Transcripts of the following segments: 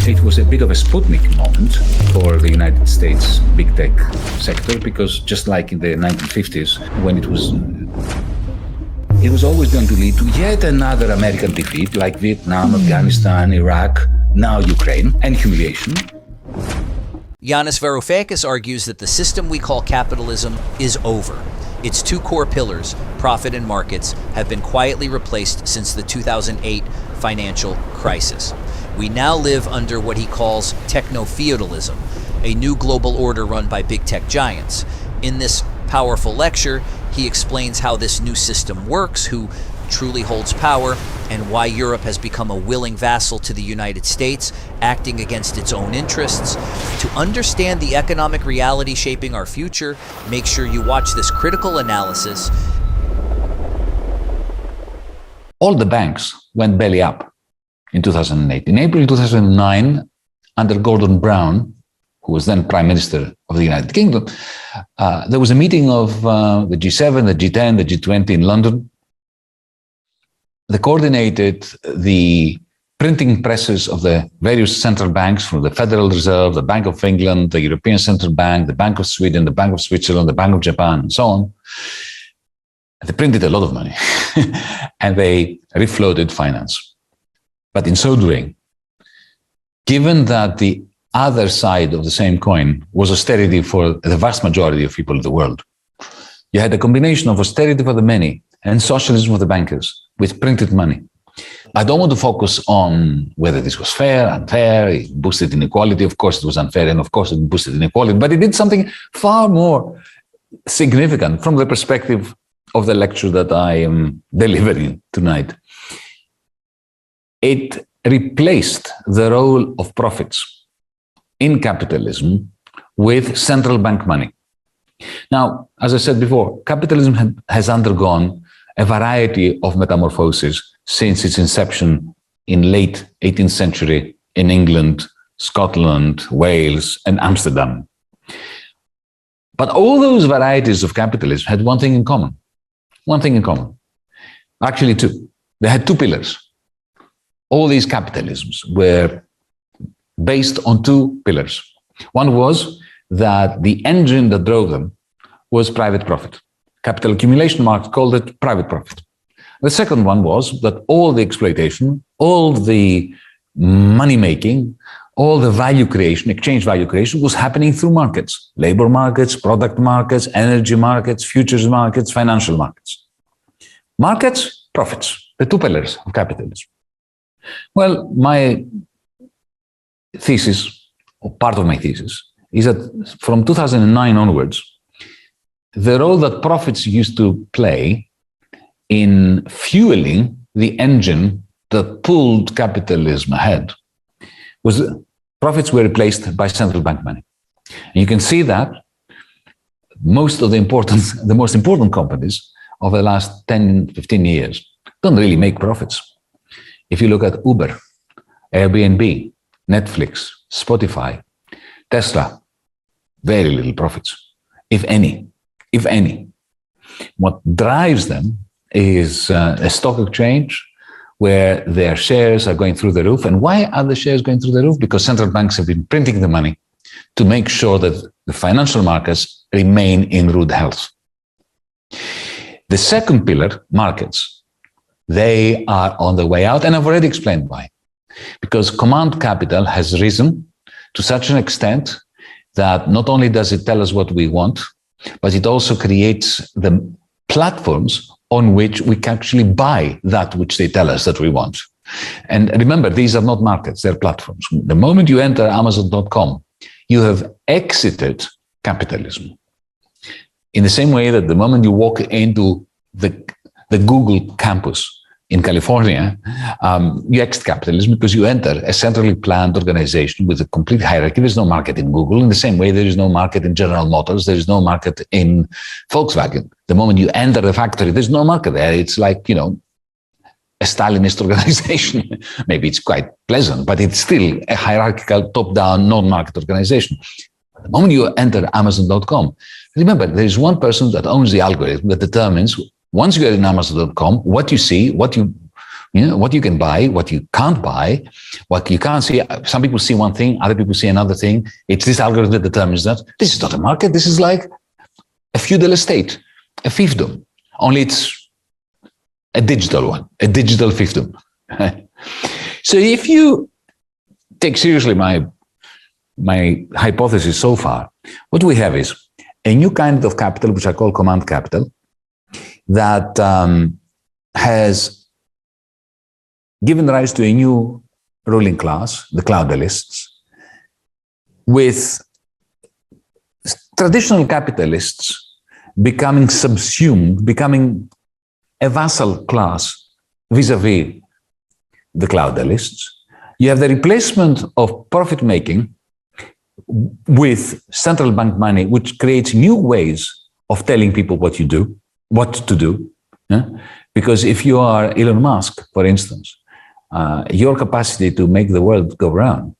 It was a bit of a Sputnik moment for the United States big tech sector, because just like in the 1950s, when it was always going to lead to yet another American defeat, like Vietnam, Afghanistan, Iraq, now Ukraine, and humiliation. Yanis Varoufakis argues that the system we call capitalism is over. Its two core pillars, profit and markets, have been quietly replaced since the 2008 financial crisis. We now live under what he calls techno-feudalism, a new global order run by big tech giants. In this powerful lecture, he explains how this new system works, who truly holds power, and why Europe has become a willing vassal to the United States, acting against its own interests. To understand the economic reality shaping our future, make sure you watch this critical analysis. All the banks went belly up in 2008. In April 2009, under Gordon Brown, who was then Prime Minister of the United Kingdom, there was a meeting of the G7, the G10, the G20 in London. They coordinated the printing presses of the various central banks, from the Federal Reserve, the Bank of England, the European Central Bank, the Bank of Sweden, the Bank of Switzerland, the Bank of Japan, and so on. They printed a lot of money and they refloated finance. But in so doing, given that the other side of the same coin was austerity for the vast majority of people in the world, you had a combination of austerity for the many and socialism for the bankers with printed money. I don't want to focus on whether this was fair, unfair, it boosted inequality. Of course, it was unfair, and of course, it boosted inequality. But it did something far more significant from the perspective of the lecture that I am delivering tonight. It replaced the role of profits in capitalism with central bank money. Now, as I said before, capitalism has undergone a variety of metamorphoses since its inception in late 18th century in England, Scotland, Wales, and Amsterdam. But all those varieties of capitalism had one thing in common. One thing in common. Actually, two. They had two pillars. All these capitalisms were based on two pillars. One was that the engine that drove them was private profit. Capital accumulation, Marx called it private profit. The second one was that all the exploitation, all the money making, all the value creation, exchange value creation was happening through markets, labor markets, product markets, energy markets, futures markets, financial markets. Markets, profits, the two pillars of capitalism. Well, my thesis, or part of my thesis, is that from 2009 onwards, the role that profits used to play in fueling the engine that pulled capitalism ahead was profits were replaced by central bank money. And you can see that most of the most important companies of the last 10, 15 years don't really make profits. If you look at Uber, Airbnb, Netflix, Spotify, Tesla, very little profits, if any. If any. What drives them is a stock exchange where their shares are going through the roof. And why are the shares going through the roof? Because central banks have been printing the money to make sure that the financial markets remain in rude health. The second pillar, markets, they are on the way out, and I've already explained why. Because command capital has risen to such an extent that not only does it tell us what we want, but it also creates the platforms on which we can actually buy that which they tell us that we want. And remember, these are not markets, they're platforms. The moment you enter Amazon.com, you have exited capitalism. In the same way that the moment you walk into the Google campus in California, you exit capitalism because you enter a centrally planned organization with a complete hierarchy. There's no market in Google. In the same way, there is no market in General Motors. There is no market in Volkswagen. The moment you enter the factory, there's no market there. It's like, a Stalinist organization. Maybe it's quite pleasant, but it's still a hierarchical, top-down, non-market organization. The moment you enter Amazon.com, remember, there is one person that owns the algorithm that determines, once you are in Amazon.com, what you see, what You know, what you can buy, what you can't buy, what you can't see. Some people see one thing, other people see another thing. It's this algorithm that determines that. This is not a market. This is like a feudal estate, a fiefdom. Only it's a digital one, a digital fiefdom. So if you take seriously my hypothesis so far, what we have is a new kind of capital, which I call command capital, that has given rise to a new ruling class, the feudalists, with traditional capitalists becoming subsumed, becoming a vassal class vis-a-vis the feudalists. You have the replacement of profit-making with central bank money, which creates new ways of telling people what to do. Yeah? Because if you are Elon Musk, for instance, your capacity to make the world go round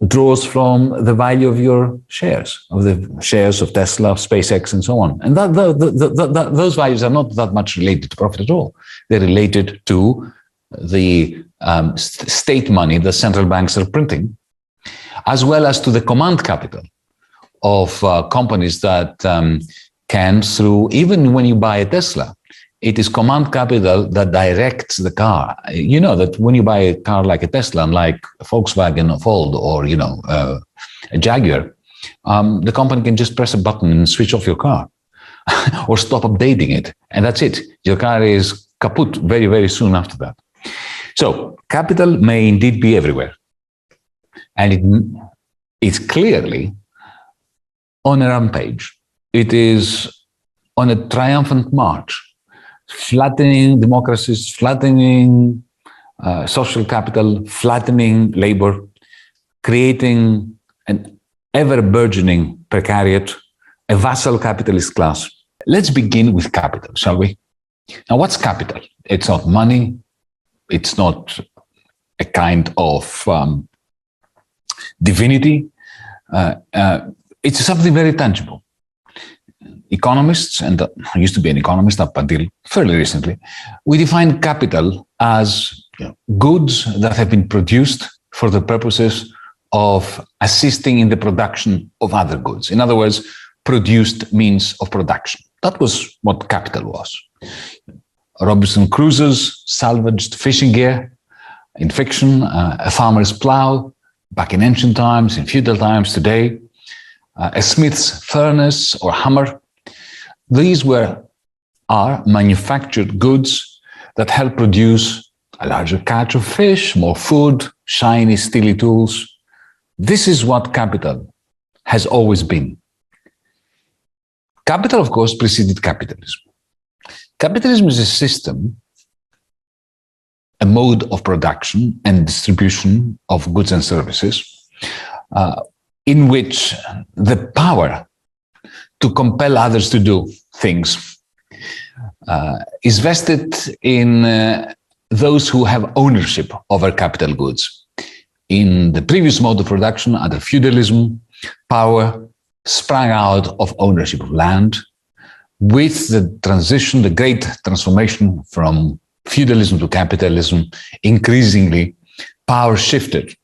draws from the value of your shares, of the shares of Tesla, of SpaceX, and so on. And those values are not that much related to profit at all. They're related to the state money that central banks are printing, as well as to the command capital of companies that can, through, even when you buy a Tesla, it is command capital that directs the car. You know that when you buy a car like a Tesla, like a Volkswagen or Ford or, a Jaguar, the company can just press a button and switch off your car or stop updating it. And that's it. Your car is kaput very, very soon after that. So capital may indeed be everywhere. And it's clearly on a rampage. It is on a triumphant march, flattening democracies, flattening social capital, flattening labor, creating an ever-burgeoning precariat, a vassal capitalist class. Let's begin with capital, shall we? Now, what's capital? It's not money. It's not a kind of divinity. It's something very tangible. Economists, and I used to be an economist up until fairly recently, we define capital as goods that have been produced for the purposes of assisting in the production of other goods. In other words, produced means of production. That was what capital was. Robinson Crusoe's salvaged fishing gear in fiction, a farmer's plow back in ancient times, in feudal times today, a smith's furnace or hammer. These are manufactured goods that help produce a larger catch of fish, more food, shiny, steely tools. This is what capital has always been. Capital, of course, preceded capitalism. Capitalism is a system, a mode of production and distribution of goods and services, in which the power to compel others to do things is vested in those who have ownership over capital goods. In the previous mode of production, under feudalism, power sprang out of ownership of land. With the transition, the great transformation from feudalism to capitalism, increasingly power shifted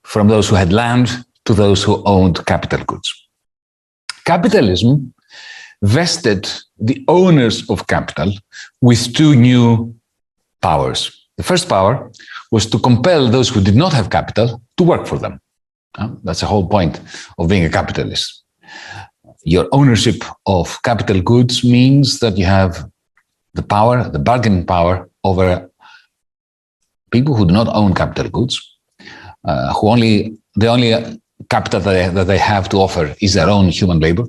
from those who had land to those who owned capital goods. Capitalism vested the owners of capital with two new powers. The first power was to compel those who did not have capital to work for them. That's the whole point of being a capitalist. Your ownership of capital goods means that you have the power, the bargaining power over people who do not own capital goods, the only capital that they have to offer is their own human labor,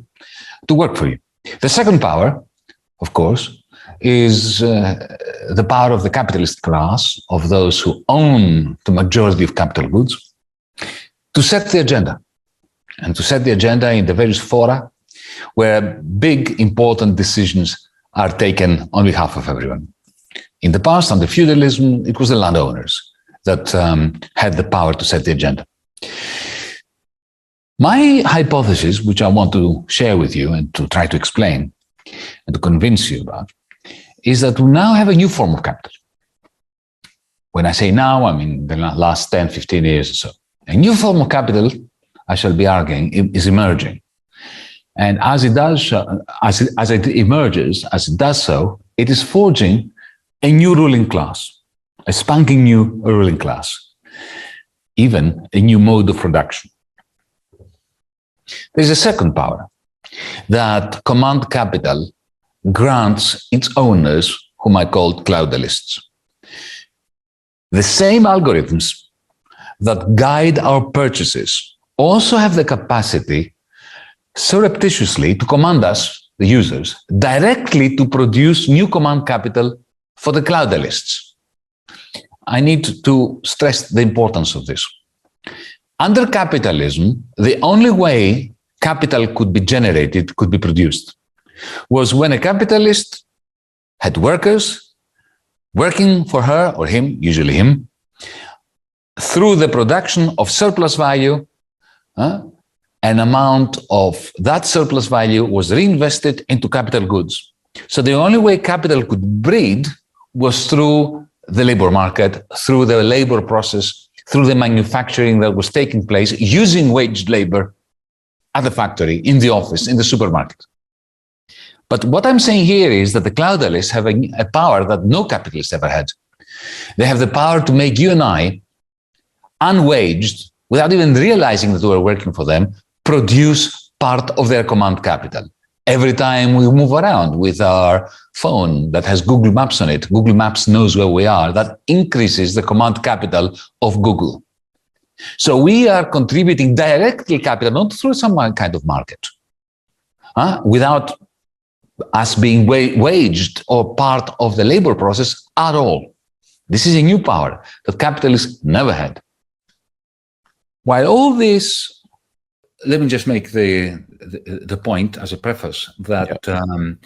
to work for you. The second power, of course, is the power of the capitalist class, of those who own the majority of capital goods, to set the agenda, and to set the agenda in the various fora where big, important decisions are taken on behalf of everyone. In the past, under feudalism, it was the landowners that had the power to set the agenda. My hypothesis, which I want to share with you and to try to explain and to convince you about, is that we now have a new form of capital. When I say now, I mean the last 10, 15 years or so. A new form of capital, I shall be arguing, is emerging. And as it does, as it emerges, as it does so, it is forging a new ruling class, a spanking new ruling class, even a new mode of production. There's a second power that command capital grants its owners, whom I call feudalists. The same algorithms that guide our purchases also have the capacity surreptitiously to command us, the users, directly to produce new command capital for the feudalists. I need to stress the importance of this. Under capitalism, the only way capital could be generated, could be produced, was when a capitalist had workers working for her or him, usually him, through the production of surplus value. An amount of that surplus value was reinvested into capital goods. So the only way capital could breed was through the labor market, through the labor process, through the manufacturing that was taking place using waged labor at the factory, in the office, in the supermarket. But what I'm saying here is that the feudalists have a power that no capitalist ever had. They have the power to make you and I, unwaged, without even realizing that we're working for them, produce part of their command capital. Every time we move around with our phone that has Google Maps on it, Google Maps knows where we are, that increases the command capital of Google. So we are contributing directly capital, not through some kind of market, without us being waged or part of the labor process at all. This is a new power that capitalists never had. While all this, let me just make the point as a preface that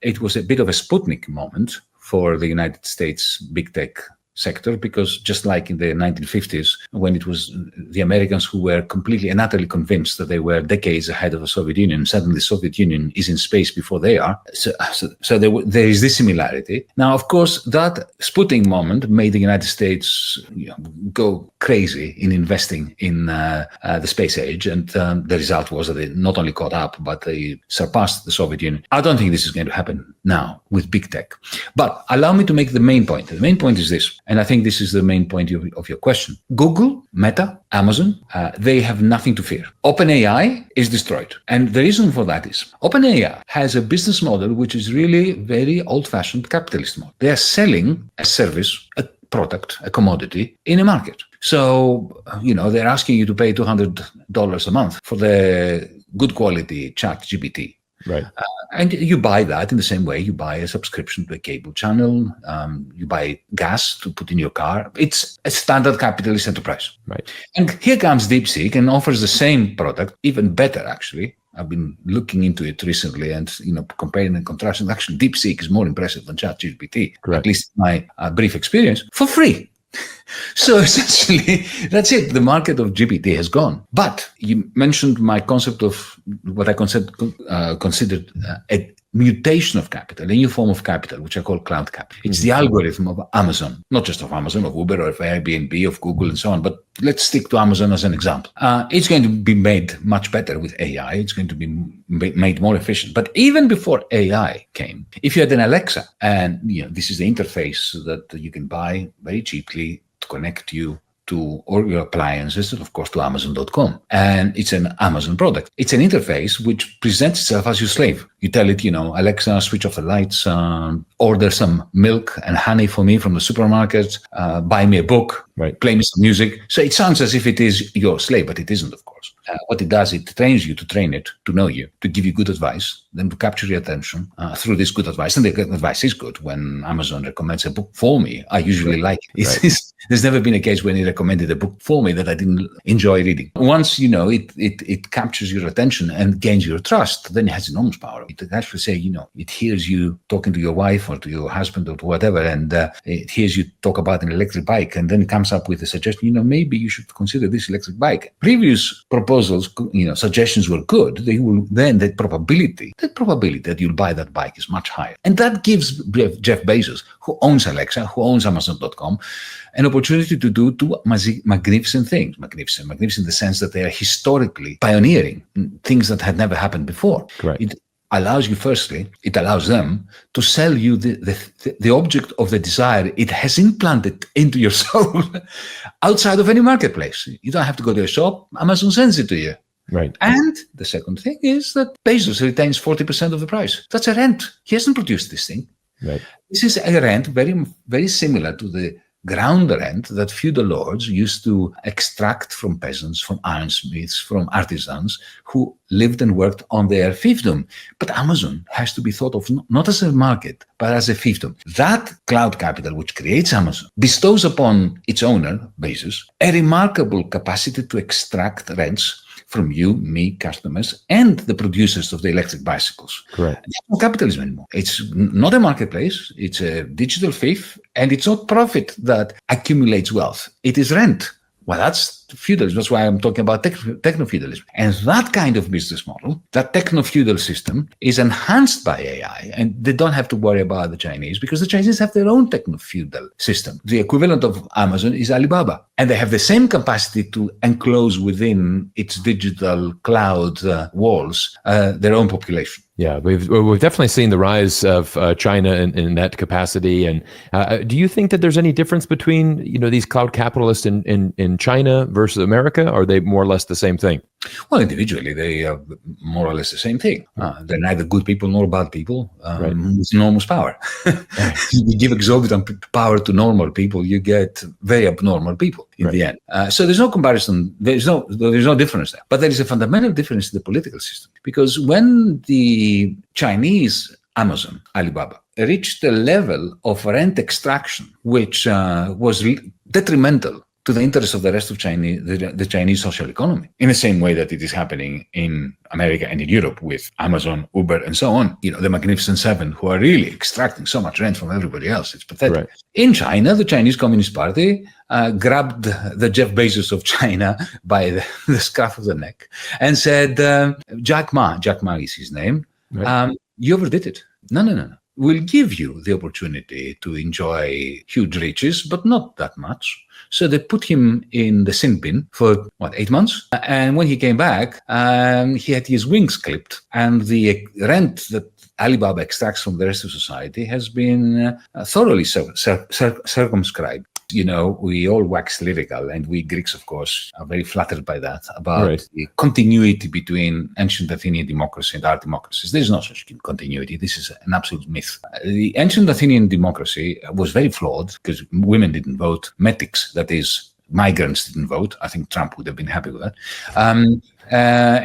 it was a bit of a Sputnik moment for the United States big tech sector, because just like in the 1950s, when it was the Americans who were completely and utterly convinced that they were decades ahead of the Soviet Union, suddenly the Soviet Union is in space before they are. So there is this similarity. Now, of course, that Sputnik moment made the United States go crazy in investing in the space age. And the result was that they not only caught up, but they surpassed the Soviet Union. I don't think this is going to happen now with big tech. But allow me to make the main point. The main point is this. And I think this is the main point of your question. Google, Meta, Amazon, they have nothing to fear. OpenAI is destroyed. And the reason for that is OpenAI has a business model which is really very old-fashioned capitalist model. They are selling a service, a product, a commodity in a market. So, they're asking you to pay $200 a month for the good quality ChatGPT. Right. And you buy that in the same way you buy a subscription to a cable channel, you buy gas to put in your car. It's a standard capitalist enterprise. Right. And here comes DeepSeek and offers the same product, even better actually. I've been looking into it recently and comparing and contrasting. Actually, DeepSeek is more impressive than ChatGPT, at least in my brief experience, for free. So essentially, that's it. The market of GPT has gone. But you mentioned my concept of what I considered a mutation of capital, a new form of capital, which I call cloud capital. It's the algorithm of Amazon, not just of Amazon, of Uber, or of Airbnb, of Google, and so on. But let's stick to Amazon as an example. It's going to be made much better with AI. It's going to be made more efficient. But even before AI came, if you had an Alexa, and this is the interface that you can buy very cheaply to connect you to all your appliances, of course, to Amazon.com. And it's an Amazon product. It's an interface which presents itself as your slave. You tell it, Alexa, switch off the lights, order some milk and honey for me from the supermarket, buy me a book, play me some music. So it sounds as if it is your slave, but it isn't, of course. What it does, it trains you to train it, to know you, to give you good advice, then to capture your attention through this good advice. And the good advice is good. When Amazon recommends a book for me, I usually like it. There's never been a case when it recommended a book for me that I didn't enjoy reading. Once, it captures your attention and gains your trust, then it has enormous power. It can actually say, it hears you talking to your wife or to your husband or to whatever, and it hears you talk about an electric bike, and then it comes up with a suggestion, maybe you should consider this electric bike. Previous proposal proposals, suggestions were good, the probability that you'll buy that bike is much higher. And that gives Jeff Bezos, who owns Alexa, who owns Amazon.com, an opportunity to do two magnificent things. Magnificent in the sense that they are historically pioneering things that had never happened before. Correct. It allows them to sell you the object of the desire it has implanted into your soul outside of any marketplace. You don't have to go to a shop. Amazon sends it to you. Right. And the second thing is that Bezos retains 40% of the price. That's a rent. He hasn't produced this thing. Right. This is a rent very, very similar to the ground rent that feudal lords used to extract from peasants, from ironsmiths, from artisans who lived and worked on their fiefdom. But Amazon has to be thought of not as a market, but as a fiefdom. That cloud capital, which creates Amazon, bestows upon its owner, Bezos, a remarkable capacity to extract rents from you, me, customers, and the producers of the electric bicycles. Correct. It's not capitalism anymore. It's not a marketplace. It's a digital fief, and it's not profit that accumulates wealth. It is rent. Well, that's feudalism. That's why I'm talking about techno-feudalism. And that kind of business model, that techno-feudal system, is enhanced by AI. And they don't have to worry about the Chinese because the Chinese have their own techno-feudal system. The equivalent of Amazon is Alibaba. And they have the same capacity to enclose within its digital cloud walls their own population. Yeah, we've definitely seen the rise of China in that capacity. And do you think that there's any difference between these cloud capitalists in China versus America? Or are they more or less the same thing? Well, individually, they are more or less the same thing. They're neither good people nor bad people with enormous power. You give exorbitant power to normal people, you get very abnormal people in the end. So there's no comparison. There's no difference there. But there is a fundamental difference in the political system. Because when the Chinese Amazon, Alibaba, reached a level of rent extraction, which was detrimental to the interests of the rest of the Chinese social economy, in the same way that it is happening in America and in Europe with Amazon, Uber, and so on. The Magnificent Seven, who are really extracting so much rent from everybody else. It's pathetic. Right. In China, the Chinese Communist Party grabbed the Jeff Bezos of China by the scruff of the neck and said, Jack Ma is his name, you overdid it. No. We'll give you the opportunity to enjoy huge riches, but not that much. So they put him in the sin bin for, 8 months? And when he came back, he had his wings clipped. And the rent that Alibaba extracts from the rest of society has been thoroughly circumscribed. We all wax lyrical, and we Greeks, of course, are very flattered by that, about the continuity between ancient Athenian democracy and our democracies. There's no such continuity. This is an absolute myth. The ancient Athenian democracy was very flawed because women didn't vote. Metics, that is, migrants didn't vote. I think Trump would have been happy with that.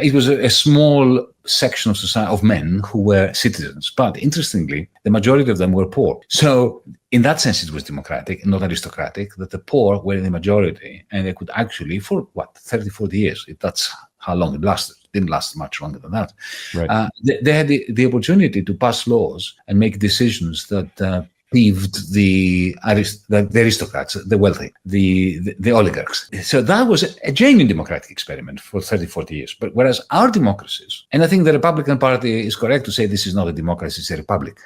It was a small section of society of men who were citizens, but interestingly, the majority of them were poor. So in that sense, it was democratic and not aristocratic, that the poor were in the majority, and they could actually, for 30, 40 years, that's how long it lasted. It didn't last much longer than that. Right. They had the opportunity to pass laws and make decisions that peeved the aristocrats, the wealthy, the oligarchs. So that was a genuine democratic experiment for 30, 40 years. But whereas our democracies, and I think the Republican Party is correct to say this is not a democracy, it's a republic.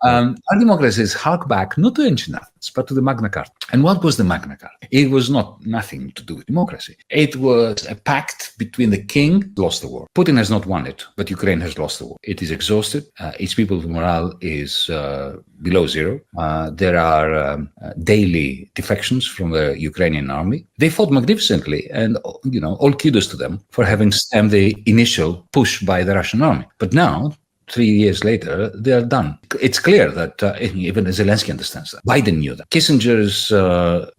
Our democracies hark back not to ancient Athens, but to the Magna Carta. And what was the Magna Carta? It was nothing to do with democracy. It was a pact between the king, lost the war. Putin has not won it, but Ukraine has lost the war. It is exhausted. Its people's morale is below zero. There are daily defections from the Ukrainian army. They fought magnificently, and all kudos to them for having stemmed the initial push by the Russian army. But now, 3 years later, they are done. It's clear that even Zelensky understands that. Biden knew that. Kissinger's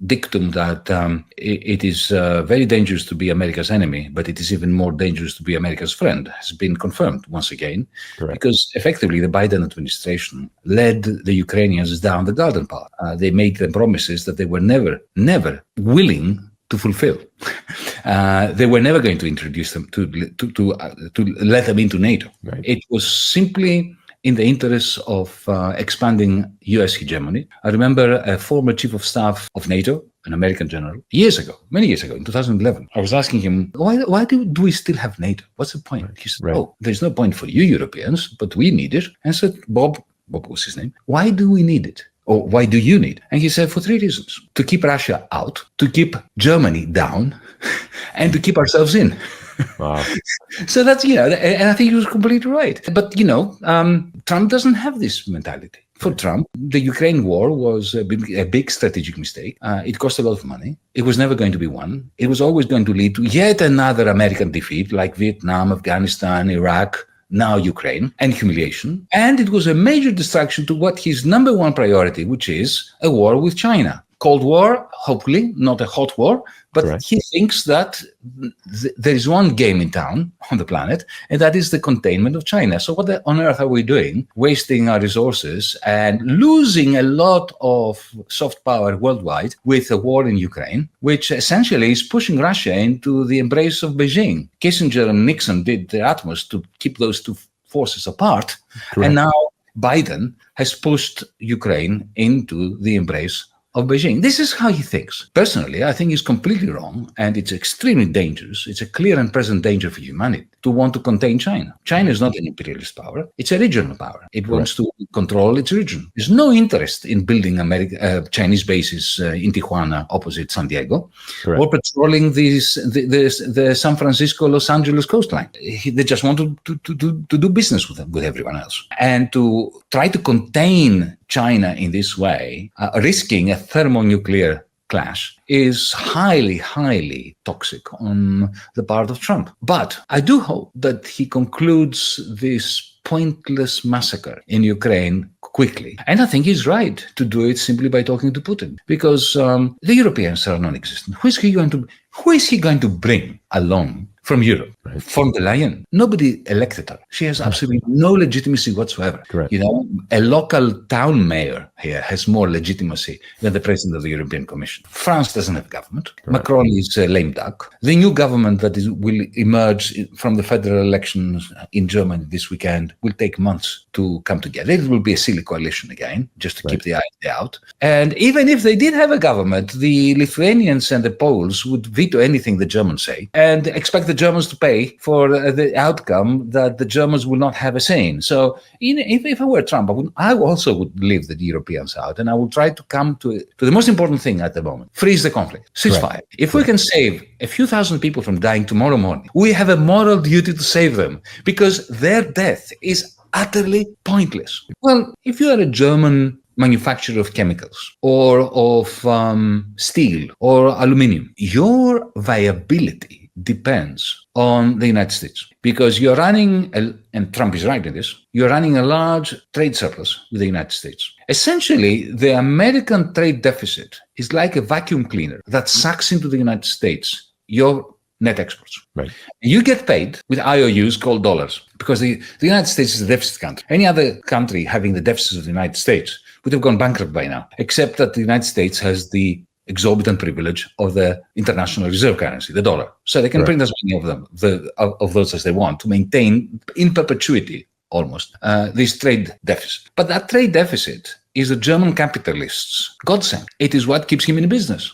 dictum that it is very dangerous to be America's enemy, but it is even more dangerous to be America's friend, has been confirmed once again. Correct. Because effectively the Biden administration led the Ukrainians down the garden path. They made them promises that they were never willing to fulfill. They were never going to introduce them to let them into NATO. Right. It was simply in the interests of expanding U.S. hegemony. I remember a former chief of staff of NATO an American general, many years ago, in 2011. I was asking him, why do we still have NATO? What's the point? He said, there's no point for you Europeans, but we need it. And I said, Bob was his name, why do we need it? Or why do you need it? And he said, for 3 reasons. To keep Russia out, to keep Germany down, and to keep ourselves in. Wow. So that's, and I think he was completely right. But, Trump doesn't have this mentality. For Trump, the Ukraine war was a big strategic mistake. It cost a lot of money. It was never going to be won. It was always going to lead to yet another American defeat, like Vietnam, Afghanistan, Iraq, now Ukraine, and humiliation. And it was a major distraction to what his number one priority, which is a war with China. Cold War, hopefully, not a hot war, but he thinks that there is one game in town on the planet, and that is the containment of China. So what on earth are we doing? Wasting our resources and losing a lot of soft power worldwide with a war in Ukraine, which essentially is pushing Russia into the embrace of Beijing. Kissinger and Nixon did their utmost to keep those two forces apart, and now Biden has pushed Ukraine into the embrace of Beijing. This is how he thinks. Personally, I think he's completely wrong, and it's extremely dangerous. It's a clear and present danger for humanity to want to contain China. China is not an imperialist power. It's a regional power. It wants to control its region. There's no interest in building Chinese bases in Tijuana opposite San Diego, or patrolling the San Francisco, Los Angeles coastline. They just want to do business with everyone else. And to try to contain China in this way, risking a thermonuclear clash, is highly, highly toxic on the part of Trump. But I do hope that he concludes this pointless massacre in Ukraine quickly. And I think he's right to do it simply by talking to Putin, because the Europeans are non-existent. Who is he going to bring along from Europe? Von der Leyen. Nobody elected her. She has absolutely no legitimacy whatsoever. A local town mayor here has more legitimacy than the president of the European Commission. France doesn't have government. Macron is a lame duck. The new government that will emerge from the federal elections in Germany this weekend will take months to come together. It will be a silly coalition again, just to keep the idea out. And even if they did have a government, the Lithuanians and the Poles would veto anything the Germans say and expect the Germans to pay for the outcome that the Germans will not have a say in. So if I were Trump, I also would leave the Europeans out, and I will try to come to the most important thing at the moment: freeze the conflict, ceasefire. If we can save a few thousand people from dying tomorrow morning, we have a moral duty to save them, because their death is utterly pointless. Well, if you are a German manufacturer of chemicals or of steel or aluminium, your viability depends on the United States, because you're running, and Trump is right in this, you're running a large trade surplus with the United States. Essentially, the American trade deficit is like a vacuum cleaner that sucks into the United States your net exports. You get paid with IOUs called dollars, because the United States is a deficit country. Any other country having the deficits of the United States would have gone bankrupt by now, except that the United States has the exorbitant privilege of the international reserve currency, the dollar. So they can print as many of those as they want to maintain in perpetuity almost this trade deficit. But that trade deficit is the German capitalists' godsend. It is what keeps him in business.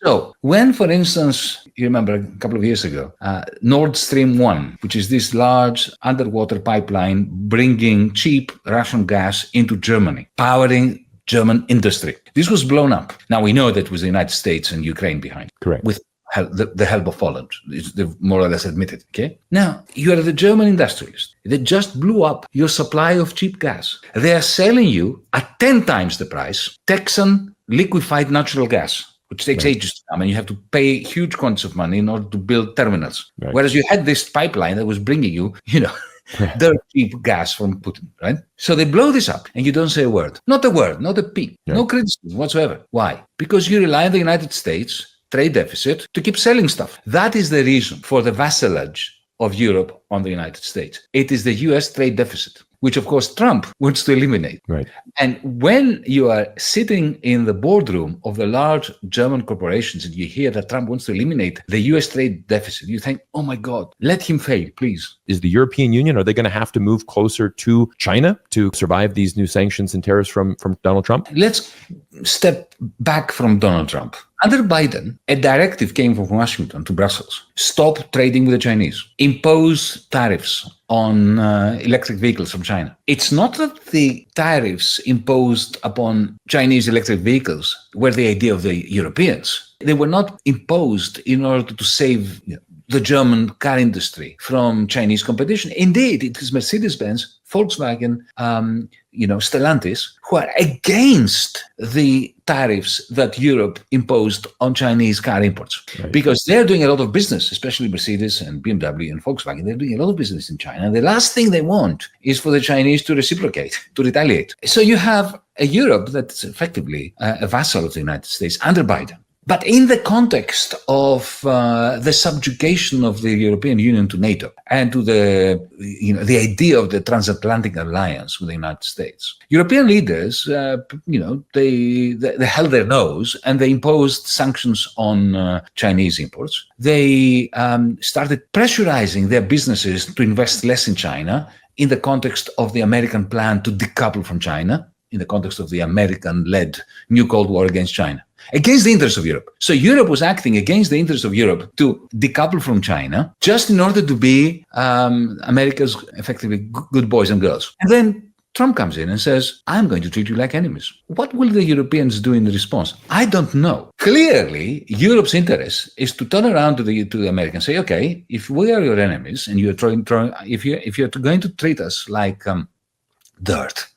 So when, for instance, you remember a couple of years ago, Nord Stream 1, which is this large underwater pipeline bringing cheap Russian gas into Germany, powering German industry. This was blown up. Now we know that it was the United States and Ukraine behind. With the help of Poland. They've more or less admitted. Now, you are the German industrialist. They just blew up your supply of cheap gas. They are selling you at 10 times the price Texan liquefied natural gas, which takes ages to come, and you have to pay huge quantities of money in order to build terminals. Whereas you had this pipeline that was bringing you, dirt cheap gas from Putin, right? So they blow this up, and you don't say a word. Not a peep, no criticism whatsoever. Why? Because you rely on the United States trade deficit to keep selling stuff. That is the reason for the vassalage of Europe on the United States. It is the US trade deficit, which of course Trump wants to eliminate. And when you are sitting in the boardroom of the large German corporations and you hear that Trump wants to eliminate the US trade deficit, you think, oh my God, let him fail, please. Is the European Union, are they going to have to move closer to China to survive these new sanctions and tariffs from Donald Trump? Let's step back from Donald Trump Under Biden, a directive came from Washington to Brussels. Stop trading with the Chinese. Impose tariffs on electric vehicles from China. It's not that the tariffs imposed upon Chinese electric vehicles were the idea of the Europeans. They were not imposed in order to save the German car industry from Chinese competition. Indeed, it is Mercedes-Benz, Volkswagen, Stellantis, who are against the tariffs that Europe imposed on Chinese car imports. Right. Because they're doing a lot of business, especially Mercedes and BMW and Volkswagen. They're doing a lot of business in China. And the last thing they want is for the Chinese to reciprocate, to retaliate. So you have a Europe that's effectively a vassal of the United States under Biden. But in the context of the subjugation of the European Union to NATO and to the idea of the transatlantic alliance with the United States, European leaders, they held their nose and they imposed sanctions on Chinese imports. They started pressurizing their businesses to invest less in China in the context of the American plan to decouple from China, in the context of the American-led new Cold War against China, against the interests of Europe. So Europe was acting against the interests of Europe to decouple from China just in order to be America's effectively good boys and girls. And then Trump comes in and says, I'm going to treat you like enemies. What will the Europeans do in response? I don't know. Clearly, Europe's interest is to turn around to the Americans and say, okay, if we are your enemies and if you're going to treat us like dirt,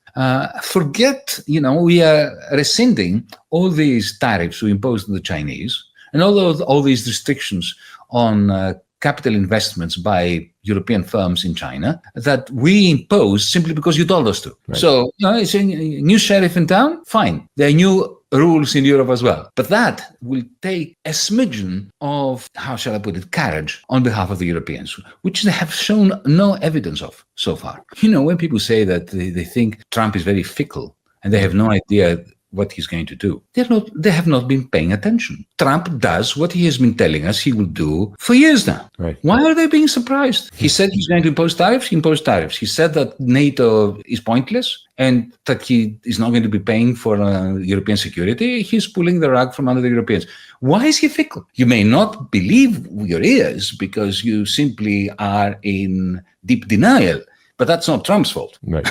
forget, we are rescinding all these tariffs we imposed on the Chinese and all these restrictions on capital investments by European firms in China that we imposed simply because you told us to. Right. So, it's a new sheriff in town, fine. There are new rules in Europe as well. But that will take a smidgen of, how shall I put it, courage on behalf of the Europeans, which they have shown no evidence of so far. When people say that they think Trump is very fickle and they have no idea what he's going to do, they have not been paying attention. Trump does what he has been telling us he will do for years now. Right. Why are they being surprised? He said he's going to impose tariffs, he imposed tariffs. He said that NATO is pointless and that he is not going to be paying for European security. He's pulling the rug from under the Europeans. Why is he fickle? You may not believe your ears because you simply are in deep denial. But that's not Trump's fault. Right.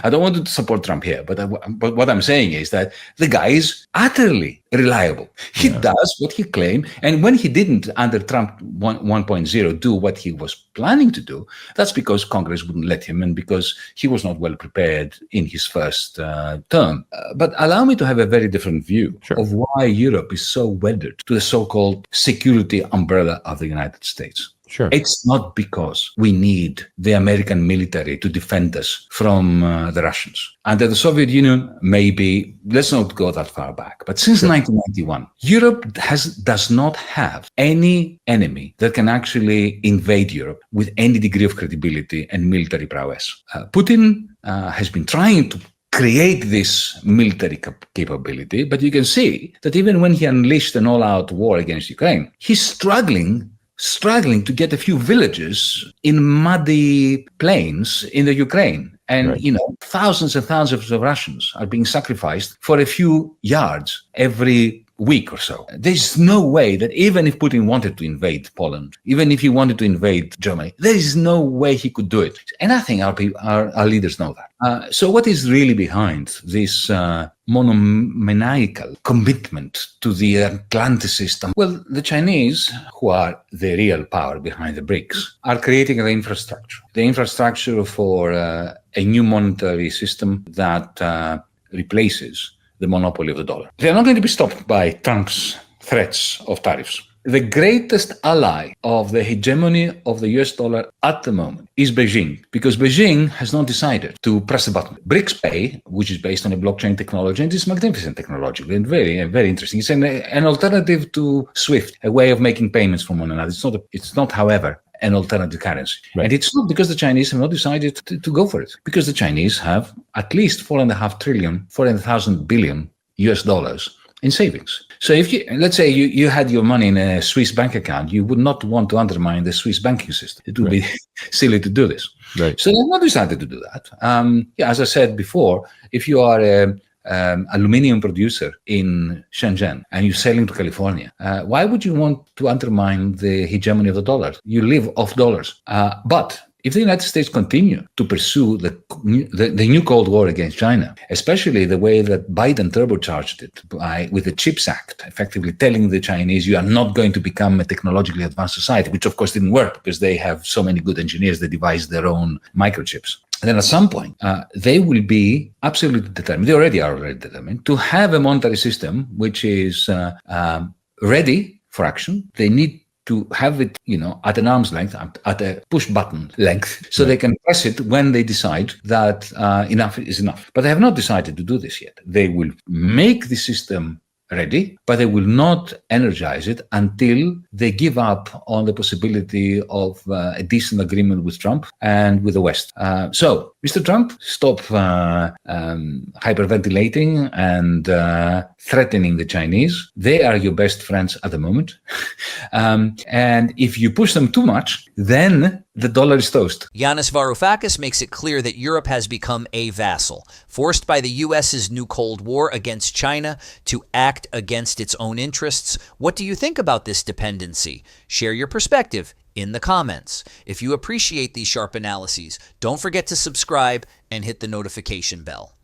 I don't want to support Trump here, but what I'm saying is that the guy is utterly reliable. He does what he claimed, and when he didn't, under Trump 1.0, do what he was planning to do, that's because Congress wouldn't let him and because he was not well prepared in his first term. But allow me to have a very different view of why Europe is so wedded to the so-called security umbrella of the United States. Sure. It's not because we need the American military to defend us from the Russians. Under the Soviet Union, maybe, let's not go that far back, but since 1991, Europe does not have any enemy that can actually invade Europe with any degree of credibility and military prowess. Putin has been trying to create this military capability, but you can see that even when he unleashed an all-out war against Ukraine, he's struggling to get a few villages in muddy plains in the Ukraine. And, thousands and thousands of Russians are being sacrificed for a few yards every week or so. There's no way that even if Putin wanted to invade Poland, even if he wanted to invade Germany, there is no way he could do it. And I think our leaders know that. So what is really behind this monomaniacal commitment to the Atlanticist? Well, the Chinese, who are the real power behind the BRICS, are creating the infrastructure for a new monetary system that replaces the monopoly of the dollar. They are not going to be stopped by Trump's threats of tariffs. The greatest ally of the hegemony of the US dollar at the moment is Beijing, because Beijing has not decided to press the button. BRICS Pay, which is based on a blockchain technology, and it's magnificent technology and very, very interesting. It's an alternative to SWIFT, a way of making payments from one another. It's not, however, an alternative currency. Right. And it's not because the Chinese have not decided to go for it, because the Chinese have at least $4,000 billion US dollars in savings. So if let's say you had your money in a Swiss bank account, you would not want to undermine the Swiss banking system. It would be silly to do this. Right. So they've not decided to do that. As I said before, if you are aluminium producer in Shenzhen and you're selling to California, why would you want to undermine the hegemony of the dollar? You live off dollars. But if the United States continue to pursue the new Cold War against China, especially the way that Biden turbocharged it with the CHIPS Act, effectively telling the Chinese you are not going to become a technologically advanced society, which of course didn't work because they have so many good engineers that devised their own microchips. Then at some point, they will be absolutely determined, they already are determined, to have a monetary system which is ready for action. They need to have it, at an arm's length, at a push button length, so they can press it when they decide that enough is enough. But they have not decided to do this yet. They will make the system ready, but they will not energize it until they give up on the possibility of a decent agreement with Trump and with the West. So, Mr. Trump, stop hyperventilating and threatening the Chinese. They are your best friends at the moment. And if you push them too much, then the dollar is toast. Yanis Varoufakis makes it clear that Europe has become a vassal, forced by the U.S.'s new Cold War against China to act against its own interests. What do you think about this dependency? Share your perspective in the comments. If you appreciate these sharp analyses, don't forget to subscribe and hit the notification bell.